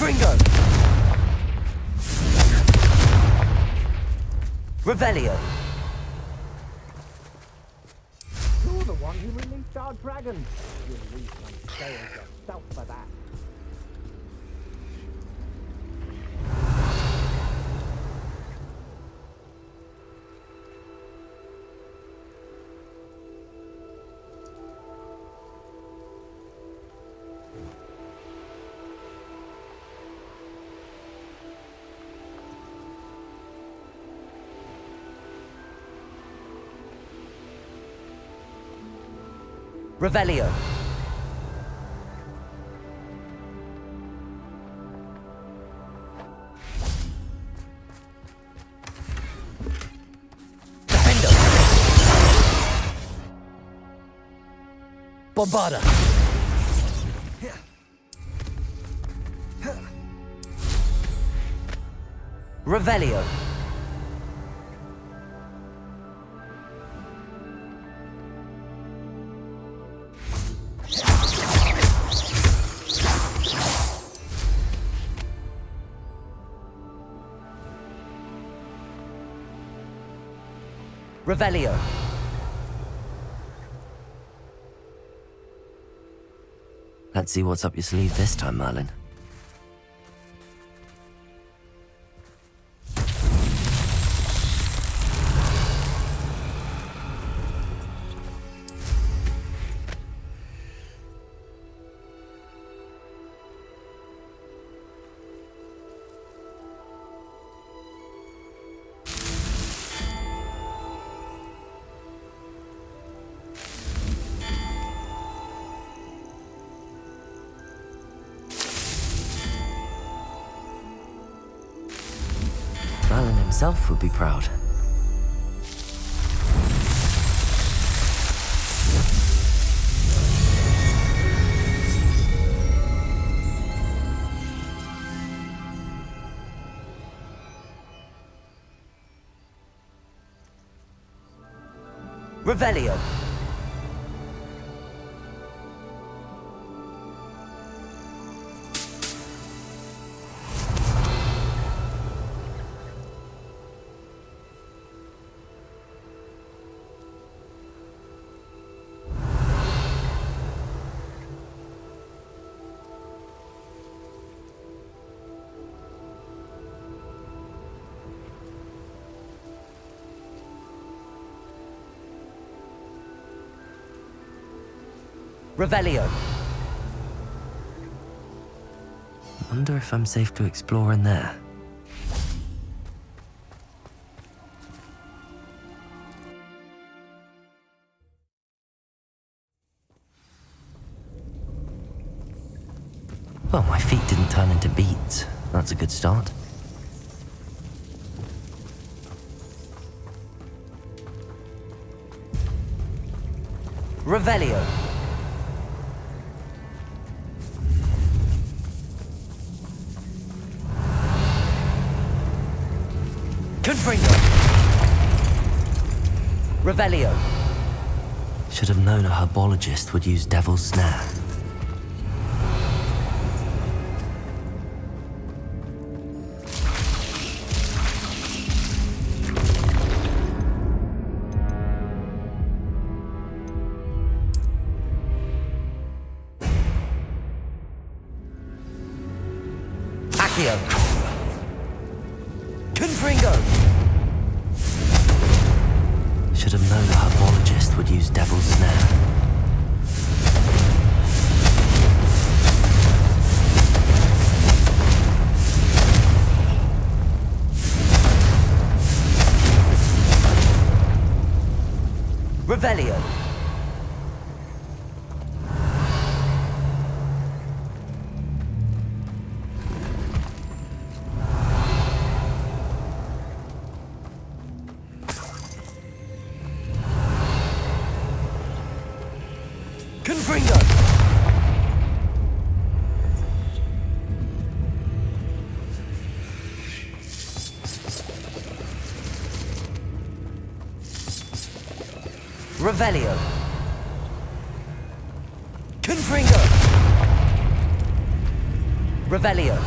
Confringo! Revelio! You're the one who released our dragon. You'll lose some scales yourself for that. Revelio. Defendo. Bombarda. Revelio. Revelio. Let's see what's up your sleeve this time, Merlin. Merlin himself would be proud. Revelio. Revelio. Wonder if I'm safe to explore in there. Well, my feet didn't turn into beads. That's a good start. Revelio. Confringo. Revelio. Should have known a herbologist would use Devil's Snare. Accio. Confringo. Should have known a herbologist would use Devil's Snare. Revelio. Confringo. Revelio. Confringo. Revelio.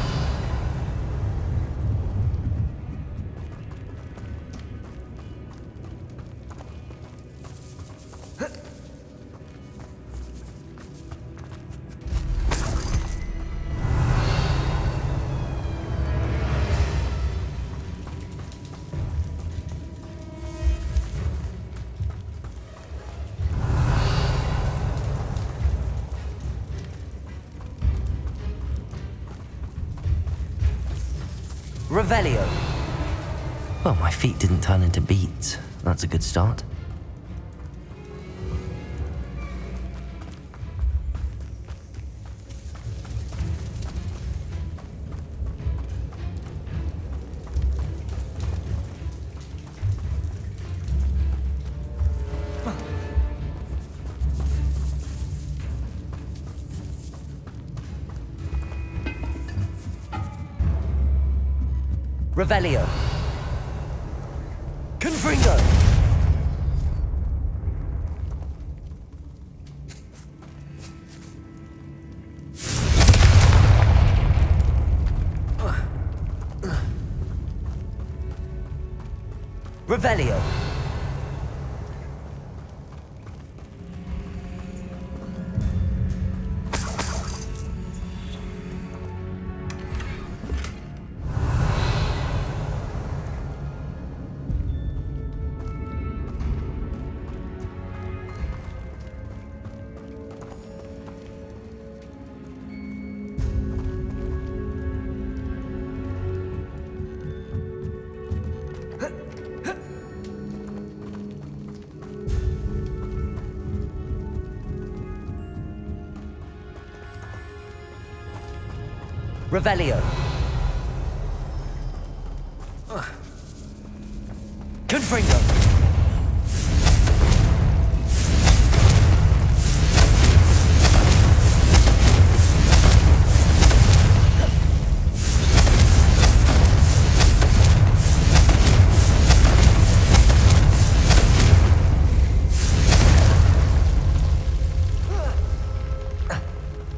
Revelio. Well, my feet didn't turn into beets. That's a good start. Revelio. Confringo. Revelio. Revelio. Confringo.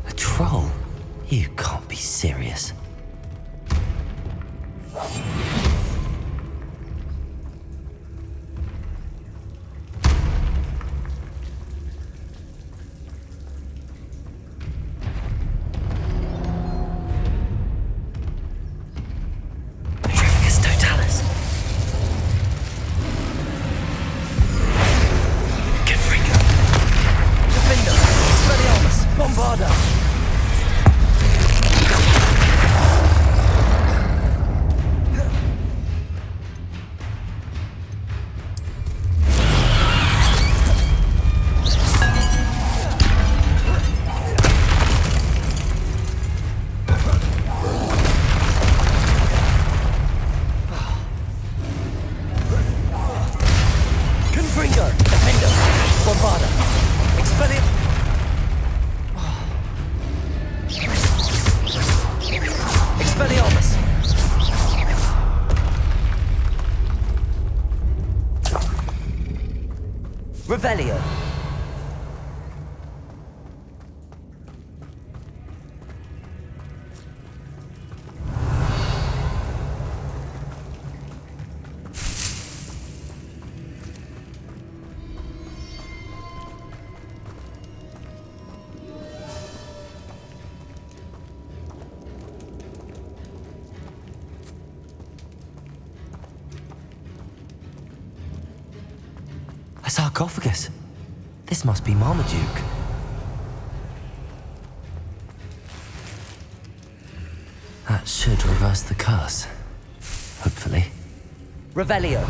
A troll? You can't be serious. Petrificus totalis. Confringo. Defender. Expelliarmus. Bombarda. Confringo. Defender. Bombarda. Expelliarmus. Revelio. A sarcophagus. This must be Marmaduke. That should reverse the curse. Hopefully. Revelio.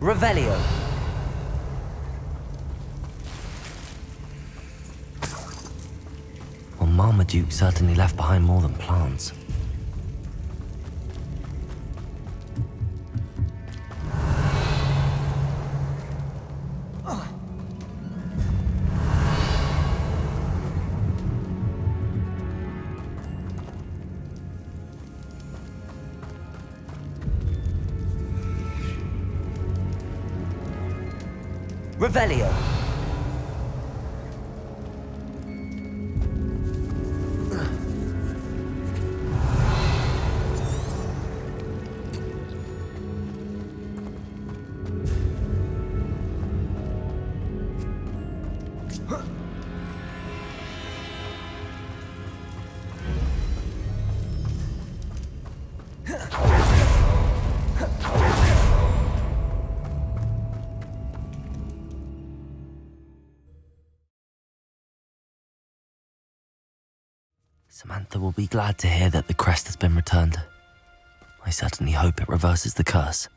Revelio. Well, Marmaduke certainly left behind more than plants. Revelio. Samantha will be glad to hear that the crest has been returned. I certainly hope it reverses the curse.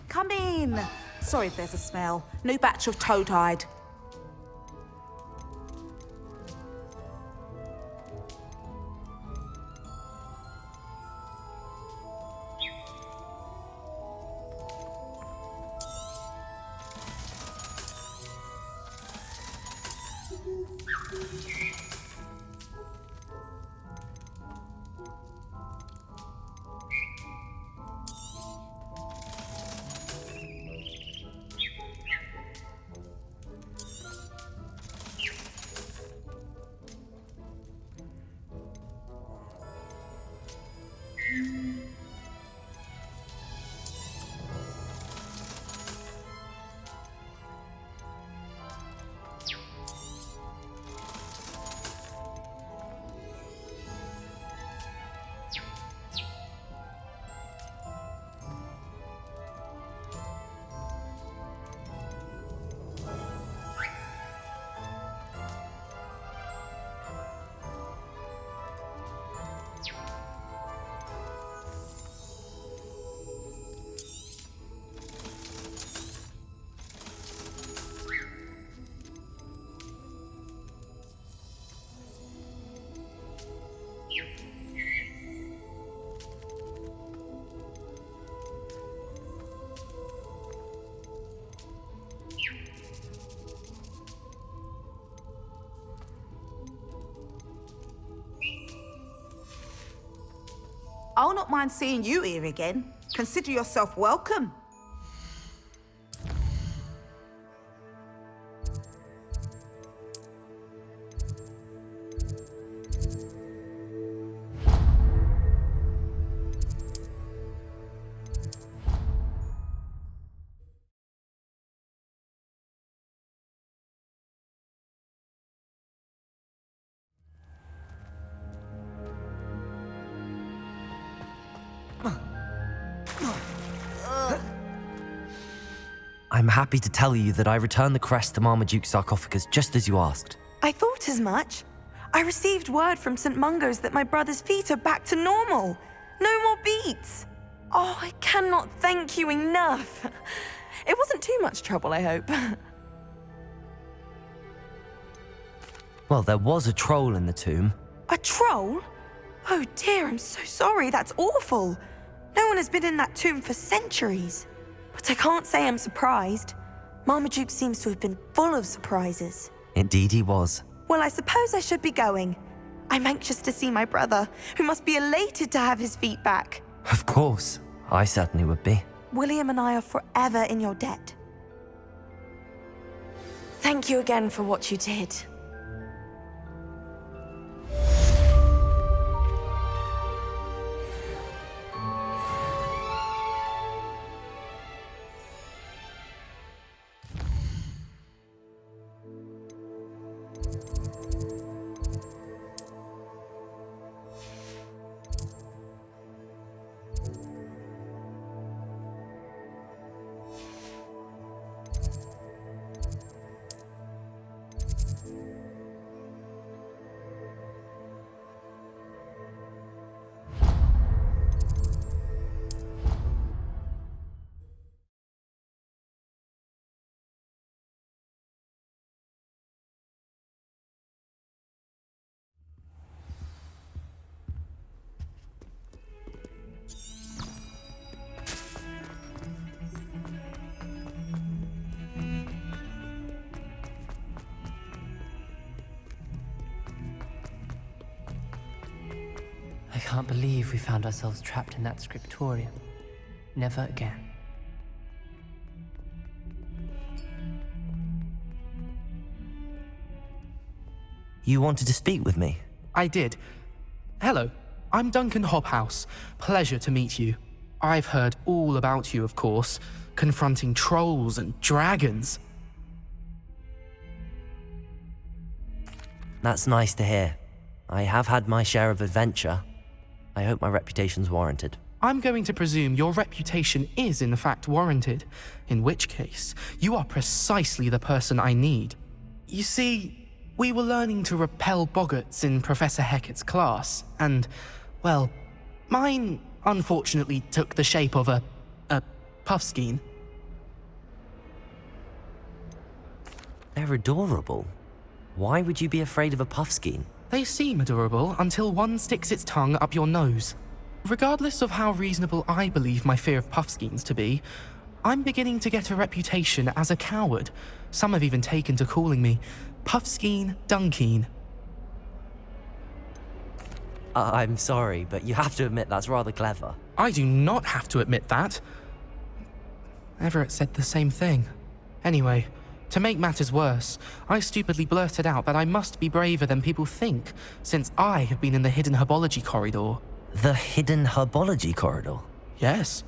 Come in. Sorry if there's a smell. New batch of toad-hide. I'll not mind seeing you here again. Consider yourself welcome. I'm happy to tell you that I returned the crest to Marmaduke's sarcophagus just as you asked. I thought as much. I received word from St. Mungo's that my brother's feet are back to normal. No more beats. Oh, I cannot thank you enough. It wasn't too much trouble, I hope. Well, there was a troll in the tomb. A troll? Oh dear, I'm so sorry. That's awful. No one has been in that tomb for centuries. But I can't say I'm surprised. Marmaduke seems to have been full of surprises. Indeed he was. Well, I suppose I should be going. I'm anxious to see my brother, who must be elated to have his feet back. Of course. I certainly would be. William and I are forever in your debt. Thank you again for what you did. I can't believe we found ourselves trapped in that scriptorium. Never again. You wanted to speak with me? I did. Hello, I'm Duncan Hobhouse. Pleasure to meet you. I've heard all about you, of course, confronting trolls and dragons. That's nice to hear. I have had my share of adventure. I hope my reputation's warranted. I'm going to presume your reputation is in fact warranted, in which case, you are precisely the person I need. You see, we were learning to repel boggarts in Professor Hecat's class, and, well, mine unfortunately took the shape of a puffskein. They're adorable. Why would you be afraid of a puffskein? They seem adorable until one sticks its tongue up your nose. Regardless of how reasonable I believe my fear of puffskeins to be, I'm beginning to get a reputation as a coward. Some have even taken to calling me Puffskein Dunkeen. I'm sorry, but you have to admit that's rather clever. I do not have to admit that. Everett said the same thing. Anyway, to make matters worse, I stupidly blurted out that I must be braver than people think, since I have been in the hidden herbology corridor. The hidden herbology corridor? Yes.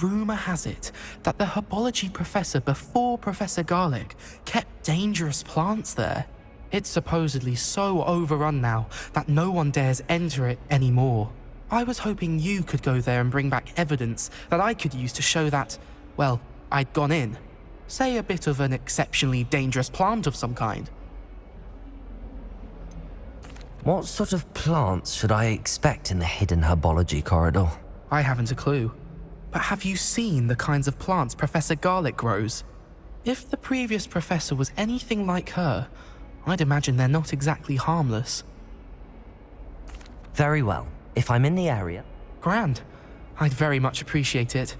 Rumour has it that the herbology professor before Professor Garlic kept dangerous plants there. It's supposedly so overrun now that no one dares enter it anymore. I was hoping you could go there and bring back evidence that I could use to show that, well, I'd gone in. Say a bit of an exceptionally dangerous plant of some kind. What sort of plants should I expect in the hidden herbology corridor? I haven't a clue. But have you seen the kinds of plants Professor Garlic grows? If the previous professor was anything like her, I'd imagine they're not exactly harmless. Very well. If I'm in the area... Grand. I'd very much appreciate it.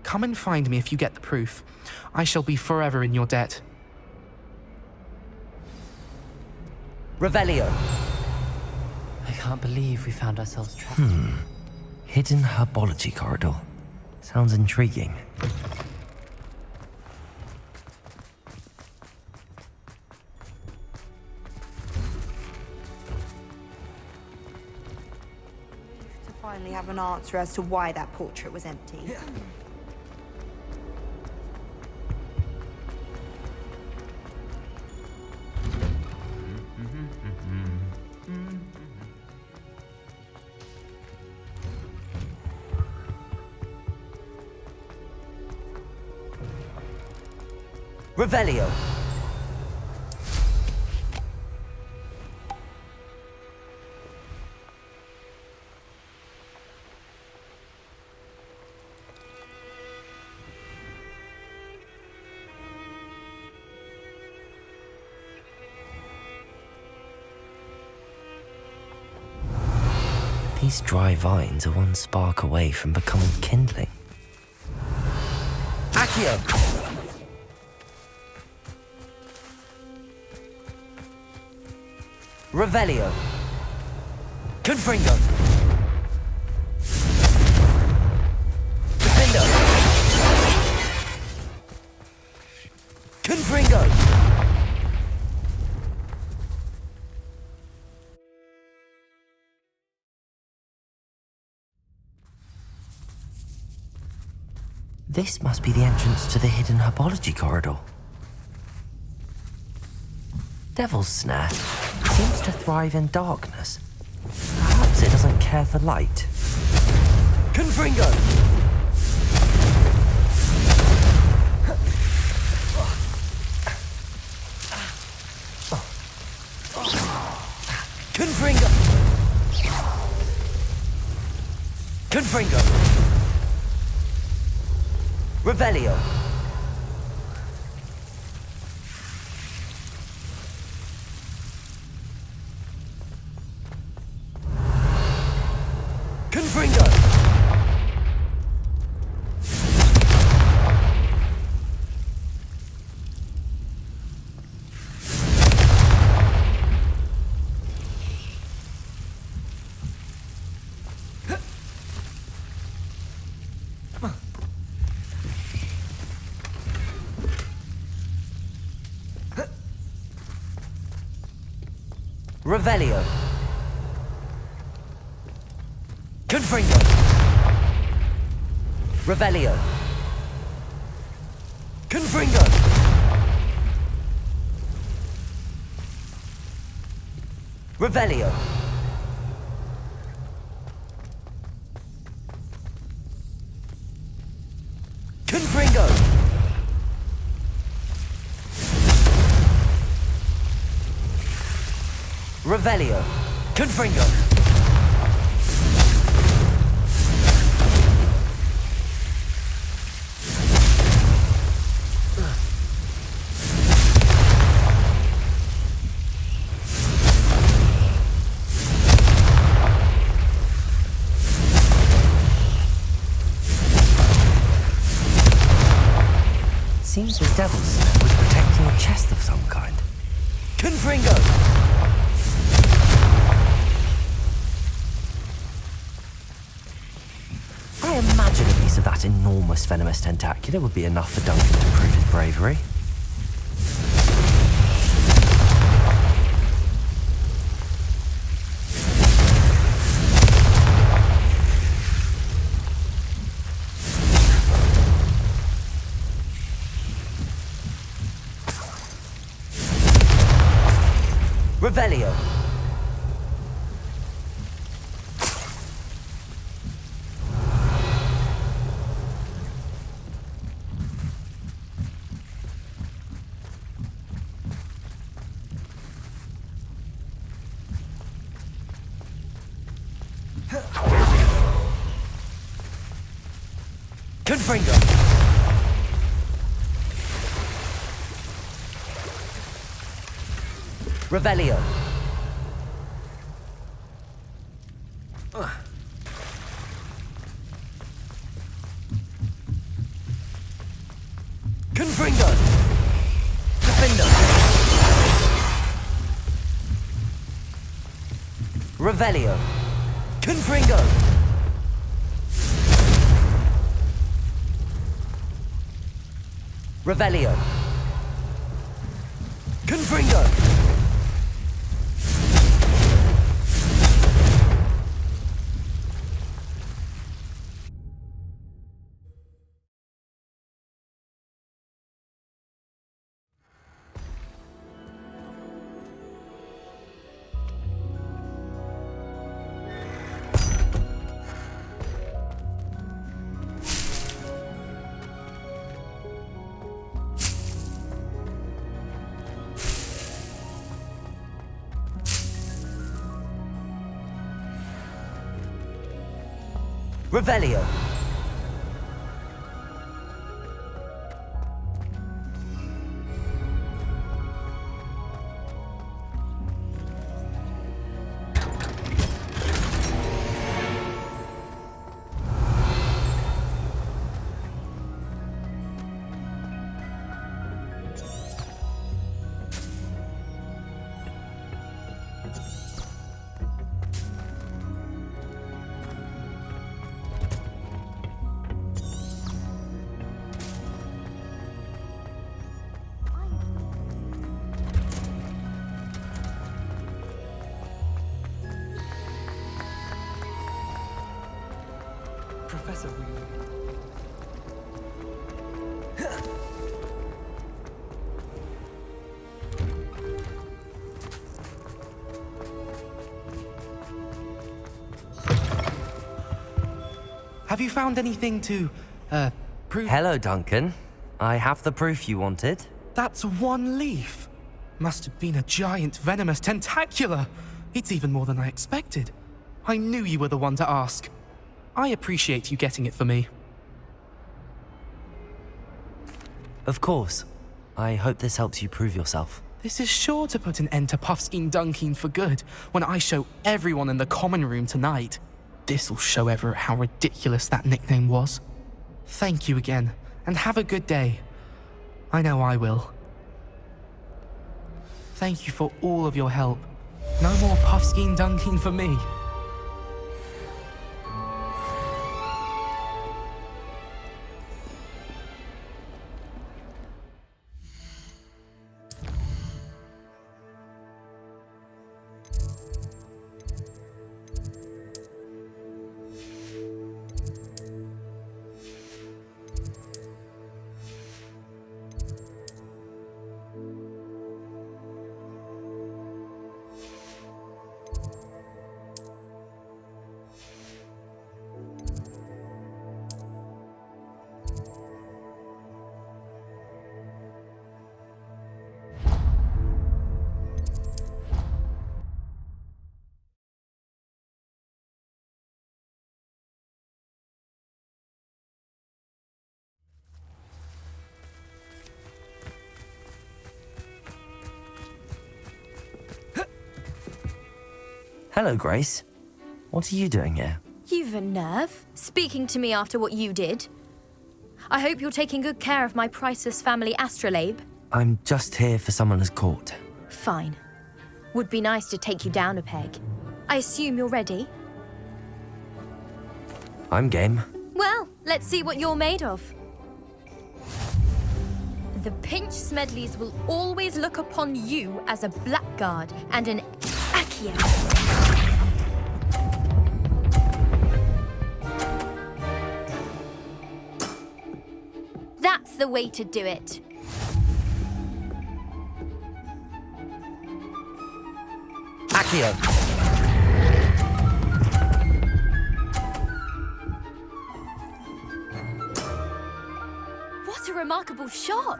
Come and find me if you get the proof. I shall be forever in your debt. Revelio. I can't believe we found ourselves trapped. Hidden herbology corridor. Sounds intriguing. To finally have an answer as to why that portrait was empty. Revelio. These dry vines are one spark away from becoming kindling. Accio. Revelio. Confringo. Defendo. Confringo. This must be the entrance to the hidden herbology corridor. Devil's Snare seems to thrive in darkness. Perhaps it doesn't care for light. Confringo. Confringo. Confringo. Revelio. Confringo. Revelio. Confringo. Revelio. Confringo. Revelio. Confringo. Revelio. Confringo. Seems the devil's snare was protecting a chest of some kind. Confringo. I imagine a piece of that enormous venomous tentacular would be enough for Duncan to prove his bravery. Revelio. Confringo. Revelio. Confringo. Defendo. Revelio. Confringo. Revelio. Confringo. Revelio. Professor Weasley. Have you found anything to, prove? Hello, Duncan. I have the proof you wanted. That's one leaf. Must have been a giant venomous tentacula. It's even more than I expected. I knew you were the one to ask. I appreciate you getting it for me. Of course. I hope this helps you prove yourself. This is sure to put an end to Puffskein Dunkin for good when I show everyone in the common room tonight. This'll show Everett how ridiculous that nickname was. Thank you again, and have a good day. I know I will. Thank you for all of your help. No more Puffskein Dunkin for me. Hello, Grace. What are you doing here? You've a nerve, speaking to me after what you did. I hope you're taking good care of my priceless family astrolabe. I'm just here for someone as caught. Fine. Would be nice to take you down a peg. I assume you're ready? I'm game. Well, let's see what you're made of. The Pinch Smedleys will always look upon you as a blackguard and an Accio. That's the way to do it. Accio. What a remarkable shot!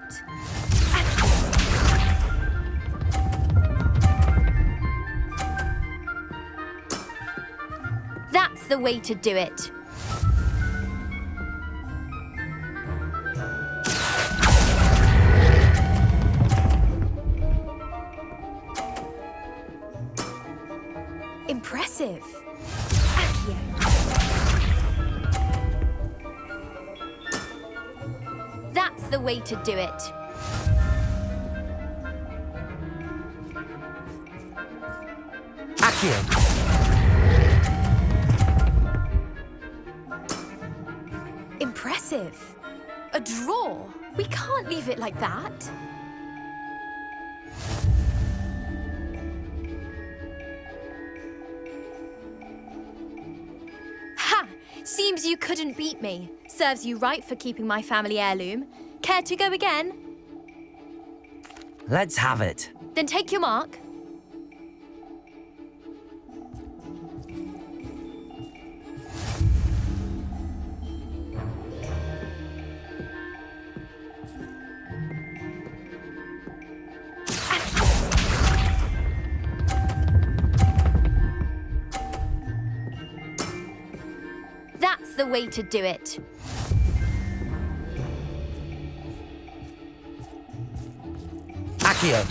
That's the way to do it. Impressive. Accio. That's the way to do it. Accio. Impressive. A draw. We can't leave it like that. Ha! Seems you couldn't beat me. Serves you right for keeping my family heirloom. Care to go again? Let's have it. Then take your mark. That's the way to do it. Accio.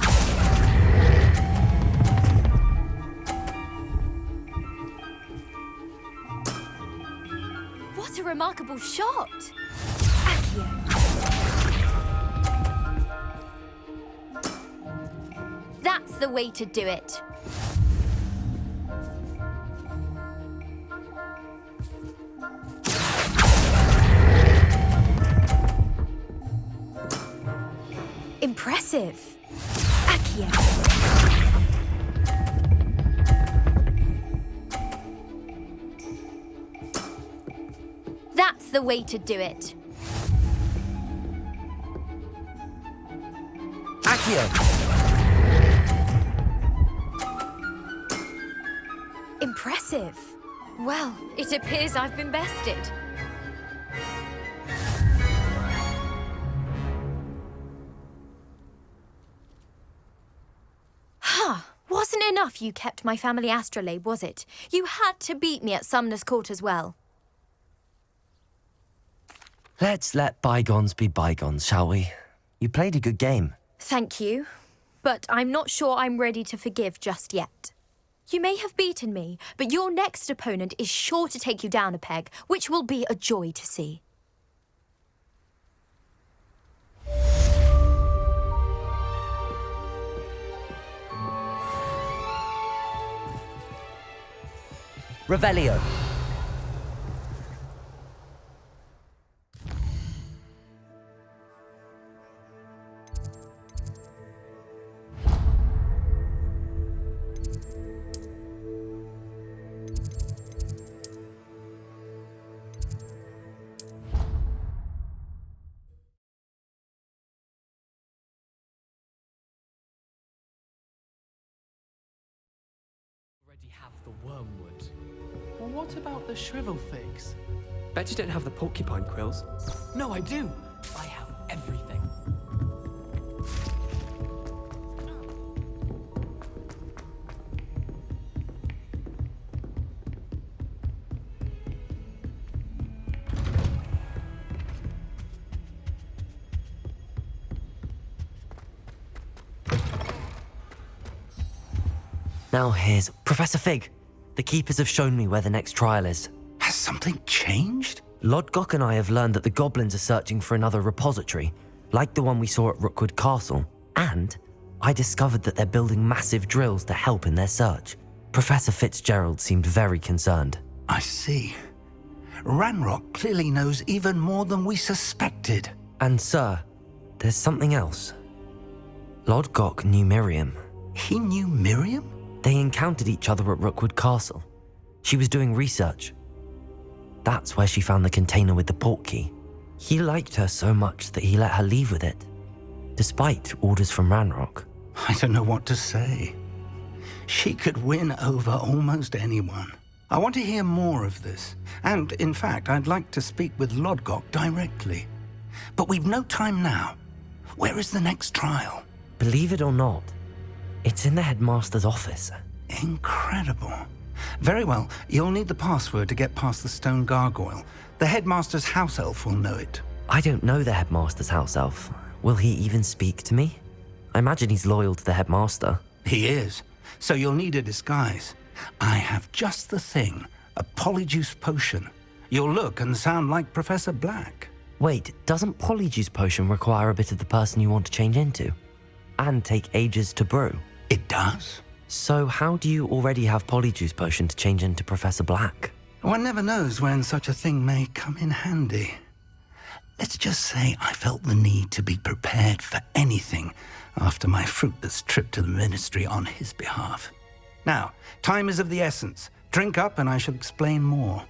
What a remarkable shot! Accio. That's the way to do it. Impressive. Accio. That's the way to do it. Accio. Impressive. Well, it appears I've been bested. Wasn't enough you kept my family astrolabe, was it? You had to beat me at Sumner's Court as well. Let's let bygones be bygones, shall we? You played a good game. Thank you, but I'm not sure I'm ready to forgive just yet. You may have beaten me, but your next opponent is sure to take you down a peg, which will be a joy to see. Revelio. Already have the wormwood. Well, what about the shrivel figs? Bet you don't have the porcupine quills. No, I do. I have everything. Now here's Professor Fig. The Keepers have shown me where the next trial is. Has something changed? Lodgok and I have learned that the goblins are searching for another repository, like the one we saw at Rookwood Castle. And I discovered that they're building massive drills to help in their search. Professor Fitzgerald seemed very concerned. I see. Ranrock clearly knows even more than we suspected. And sir, there's something else. Lodgok knew Miriam. He knew Miriam? They encountered each other at Rookwood Castle. She was doing research. That's where she found the container with the port key. He liked her so much that he let her leave with it, despite orders from Ranrock. I don't know what to say. She could win over almost anyone. I want to hear more of this. And, in fact, I'd like to speak with Lodgok directly. But we've no time now. Where is the next trial? Believe it or not, it's in the headmaster's office. Incredible. Very well, you'll need the password to get past the stone gargoyle. The headmaster's house elf will know it. I don't know the headmaster's house elf. Will he even speak to me? I imagine he's loyal to the headmaster. He is. So you'll need a disguise. I have just the thing. A polyjuice potion. You'll look and sound like Professor Black. Wait, doesn't polyjuice potion require a bit of the person you want to change into? And take ages to brew? It does. So how do you already have polyjuice potion to change into Professor Black? One never knows when such a thing may come in handy. Let's just say I felt the need to be prepared for anything after my fruitless trip to the ministry on his behalf. Now, time is of the essence. Drink up and I shall explain more.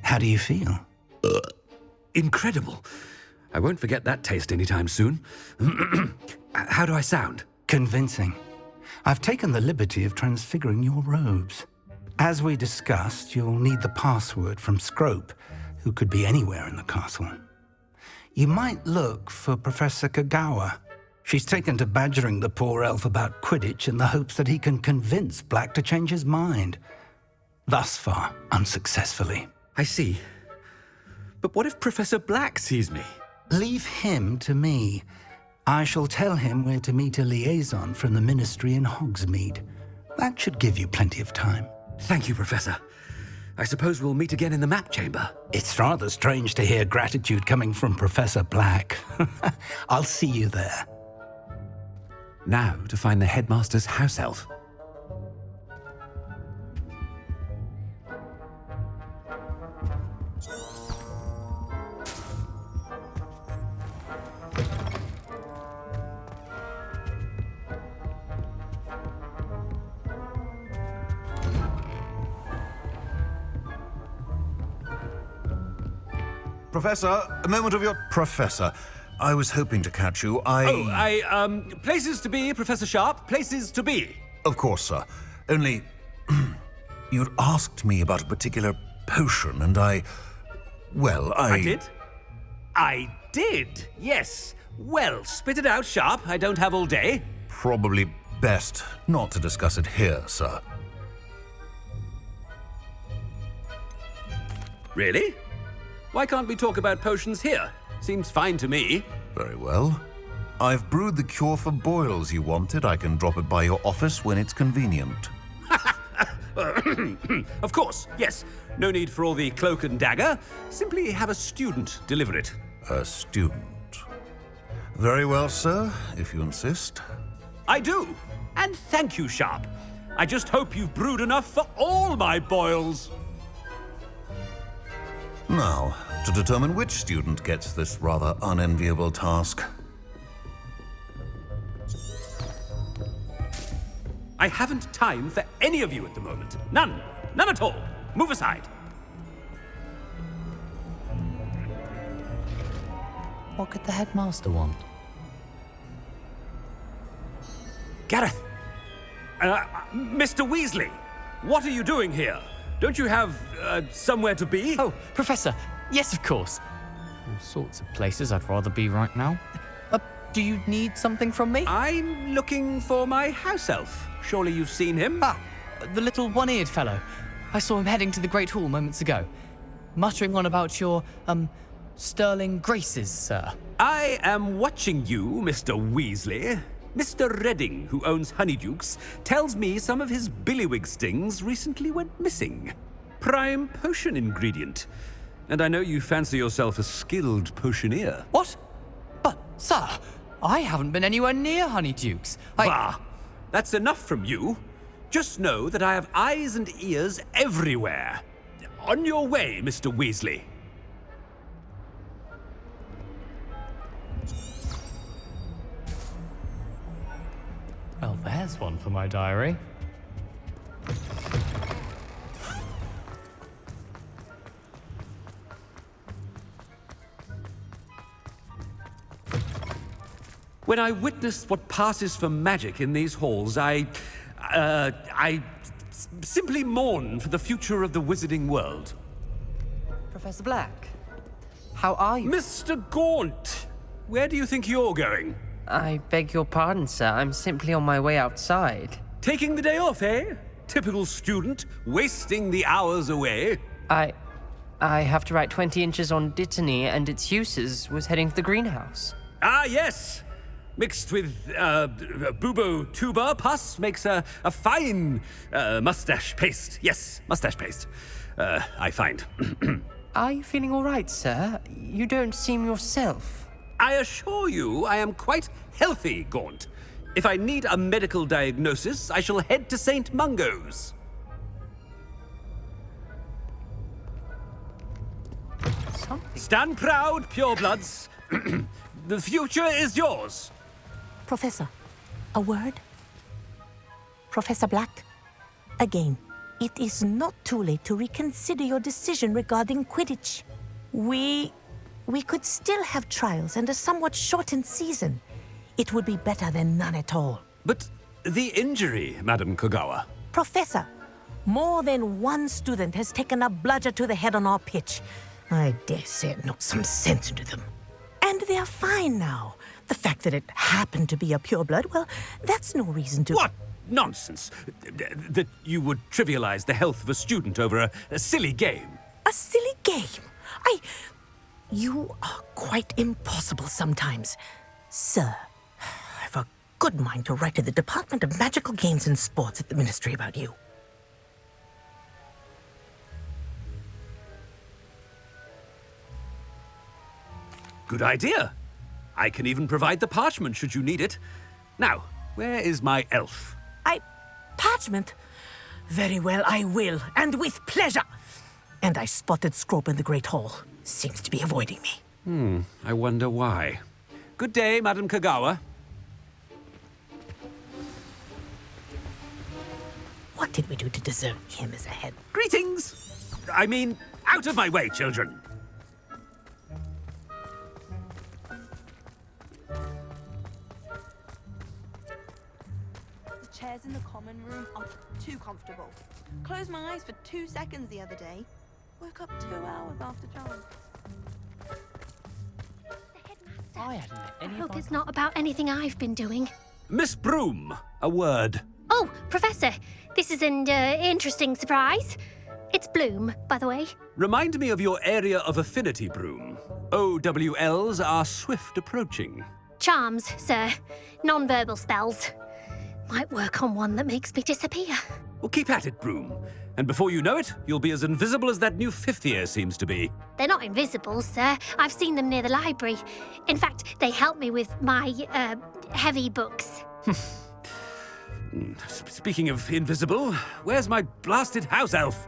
How do you feel? Incredible. I won't forget that taste anytime soon. How do I sound? Convincing. I've taken the liberty of transfiguring your robes. As we discussed, you'll need the password from Scrope, who could be anywhere in the castle. You might look for Professor Kagawa. She's taken to badgering the poor elf about Quidditch in the hopes that he can convince Black to change his mind. Thus far, unsuccessfully. I see. But what if Professor Black sees me? Leave him to me. I shall tell him where to meet a liaison from the ministry in Hogsmeade. That should give you plenty of time. Thank you, Professor. I suppose we'll meet again in the map chamber. It's rather strange to hear gratitude coming from Professor Black. I'll see you there. Now to find the headmaster's house elf. Professor, a moment of your... Professor, I was hoping to catch you. Places to be, Professor Sharp, places to be. Of course, sir. Only... you'd asked me about a particular potion, and well, I did? I did, yes. Well, spit it out, Sharp. I don't have all day. Probably best not to discuss it here, sir. Really? Why can't we talk about potions here? Seems fine to me. Very well. I've brewed the cure for boils you wanted. I can drop it by your office when it's convenient. Of course, yes. No need for all the cloak and dagger. Simply have a student deliver it. A student. Very well, sir, if you insist. I do. And thank you, Sharp. I just hope you've brewed enough for all my boils. Now, to determine which student gets this rather unenviable task. I haven't time for any of you at the moment. None. None at all. Move aside. What could the headmaster want? Gareth! Mr. Weasley! What are you doing here? Don't you have, somewhere to be? Oh, Professor, yes, of course. All sorts of places I'd rather be right now. Do you need something from me? I'm looking for my house elf. Surely you've seen him? Ah, the little one-eared fellow. I saw him heading to the Great Hall moments ago, muttering on about your, sterling graces, sir. I am watching you, Mr. Weasley. Mr. Redding, who owns Honeydukes, tells me some of his billywig stings recently went missing. Prime potion ingredient. And I know you fancy yourself a skilled potioneer. What? But, sir, I haven't been anywhere near Honeydukes. Bah! That's enough from you. Just know that I have eyes and ears everywhere. On your way, Mr. Weasley. Well, there's one for my diary. When I witness what passes for magic in these halls, I simply mourn for the future of the wizarding world. Professor Black, how are you? Mr. Gaunt, where do you think you're going? I beg your pardon, sir. I'm simply on my way outside. Taking the day off, eh? Typical student, wasting the hours away. I have to write 20 inches on Dittany and its uses. Was heading to the greenhouse. Ah, yes! Mixed with bubo tuber pus makes a fine mustache paste. Yes, mustache paste. I find. Are you feeling all right, sir? You don't seem yourself. I assure you I am quite healthy, Gaunt. If I need a medical diagnosis, I shall head to St. Mungo's. Stand proud, purebloods. The future is yours. Professor, a word? Professor Black, again, it is not too late to reconsider your decision regarding Quidditch. We could still have trials and a somewhat shortened season. It would be better than none at all. But the injury, Madam Kogawa. Professor, more than one student has taken a bludger to the head on our pitch. I dare say it knocked some sense into them. And they're fine now. The fact that it happened to be a pureblood, well, that's no reason to... What nonsense! That you would trivialize the health of a student over a silly game. A silly game? You are quite impossible sometimes. Sir, I've a good mind to write to the Department of Magical Games and Sports at the Ministry about you. Good idea. I can even provide the parchment should you need it. Now, where is my elf? Parchment? Very well, I will, and with pleasure. And I spotted Scrope in the Great Hall. Seems to be avoiding me. I wonder why. Good day, Madam Kogawa. What did we do to deserve him as a head? Greetings! I mean, out of my way, children. The chairs in the common room are too comfortable. Closed my eyes for 2 seconds the other day. Woke up 2 hours after jump. I hadn't met any Hope it's not about anything I've been doing. Miss Broom, a word. Oh, Professor, this is an interesting surprise. It's Bloom, by the way. Remind me of your area of affinity, Broom. OWLs are swift approaching. Charms, sir. Non-verbal spells. Might work on one that makes me disappear. Well, keep at it, Broom. And before you know it, you'll be as invisible as that new fifth year seems to be. They're not invisible, sir. I've seen them near the library. In fact, they help me with my, heavy books. Speaking of invisible, where's my blasted house elf?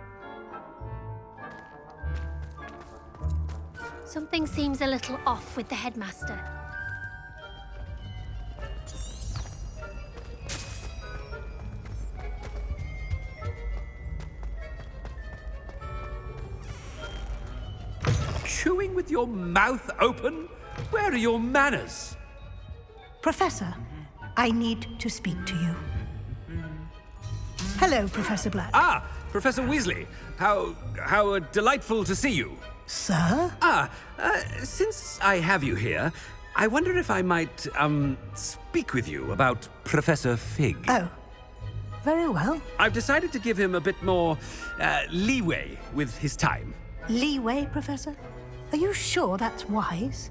Something seems a little off with the headmaster. Chewing with your mouth open? Where are your manners? Professor, I need to speak to you. Hello, Professor Black. Ah, Professor Weasley. How delightful to see you. Sir? Since I have you here, I wonder if I might, speak with you about Professor Fig. Oh, very well. I've decided to give him a bit more, leeway with his time. Leeway, Professor? Are you sure that's wise?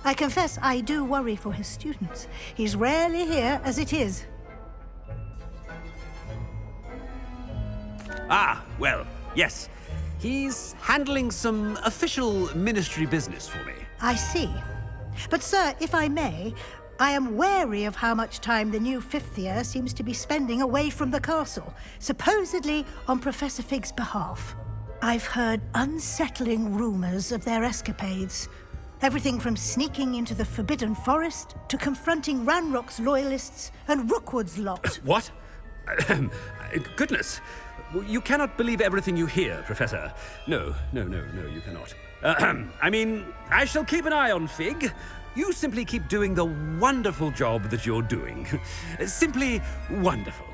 I confess I do worry for his students. He's rarely here as it is. Ah, well, yes. He's handling some official ministry business for me. I see. But, sir, if I may, I am wary of how much time the new fifth year seems to be spending away from the castle, supposedly on Professor Fig's behalf. I've heard unsettling rumors of their escapades. Everything from sneaking into the Forbidden Forest to confronting Ranrock's loyalists and Rookwood's lot. What? Goodness. You cannot believe everything you hear, Professor. No, you cannot. I mean, I shall keep an eye on Fig. You simply keep doing the wonderful job that you're doing. Simply wonderful.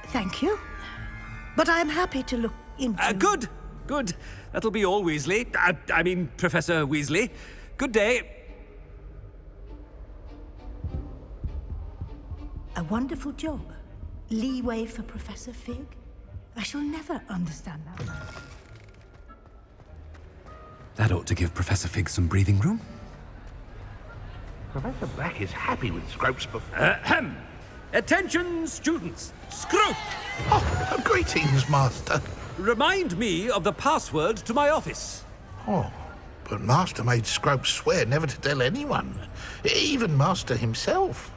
Thank you. But I'm happy to look into... Good. That'll be all, Weasley. I mean, Professor Weasley. Good day. A wonderful job. Leeway for Professor Fig. I shall never understand that. That ought to give Professor Fig some breathing room. Professor Black is happy with Scrope's performance. Attention, students! Scrope! Oh, greetings, Master. Remind me of the password to my office. Oh, but Master made Scrope swear never to tell anyone, even Master himself.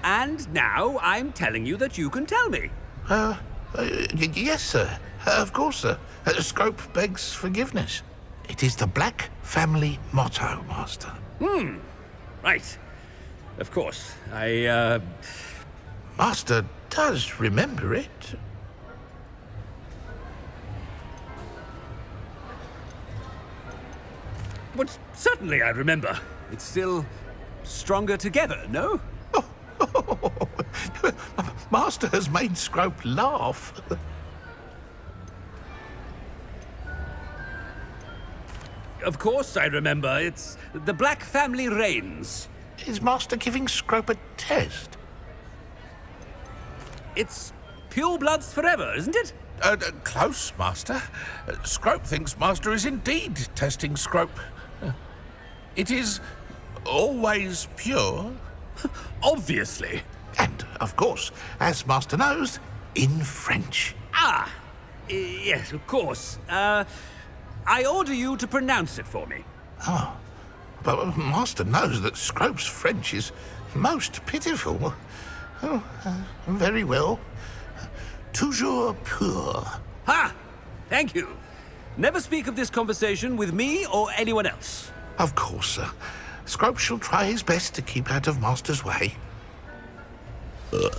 And now I'm telling you that you can tell me. Yes, sir. Of course, sir. Scrope begs forgiveness. It is the Black family motto, Master. Right. Of course. Master does remember it. But certainly I remember. It's still stronger together, no? Master has made Scrope laugh. Of course I remember. It's the Black family reigns. Is Master giving Scrope a test? It's pure bloods forever, isn't it? Close, Master. Scrope thinks Master is indeed testing Scrope. It is always pure. Obviously. And, of course, as Master knows, in French. Yes, of course. I order you to pronounce it for me. Oh, but Master knows that Scrope's French is most pitiful. Oh, very well. Toujours pur. Ha! Thank you. Never speak of this conversation with me or anyone else. Of course, sir. Scrope shall try his best to keep out of Master's way. The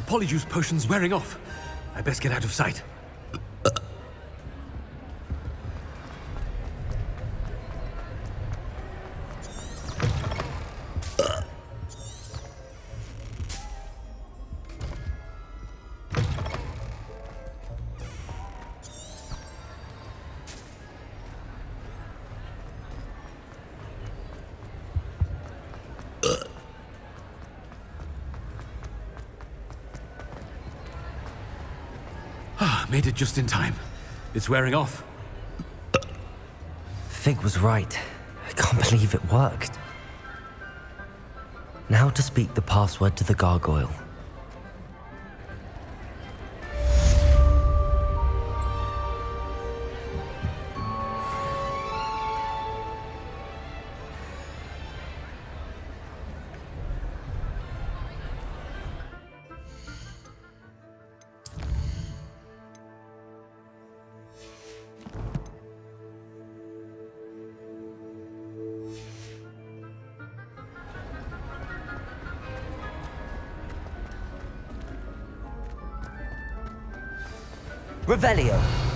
polyjuice potion's wearing off. I best get out of sight. Made it just in time. It's wearing off. Fig was right. I can't believe it worked. Now to speak the password to the gargoyle. Revelio.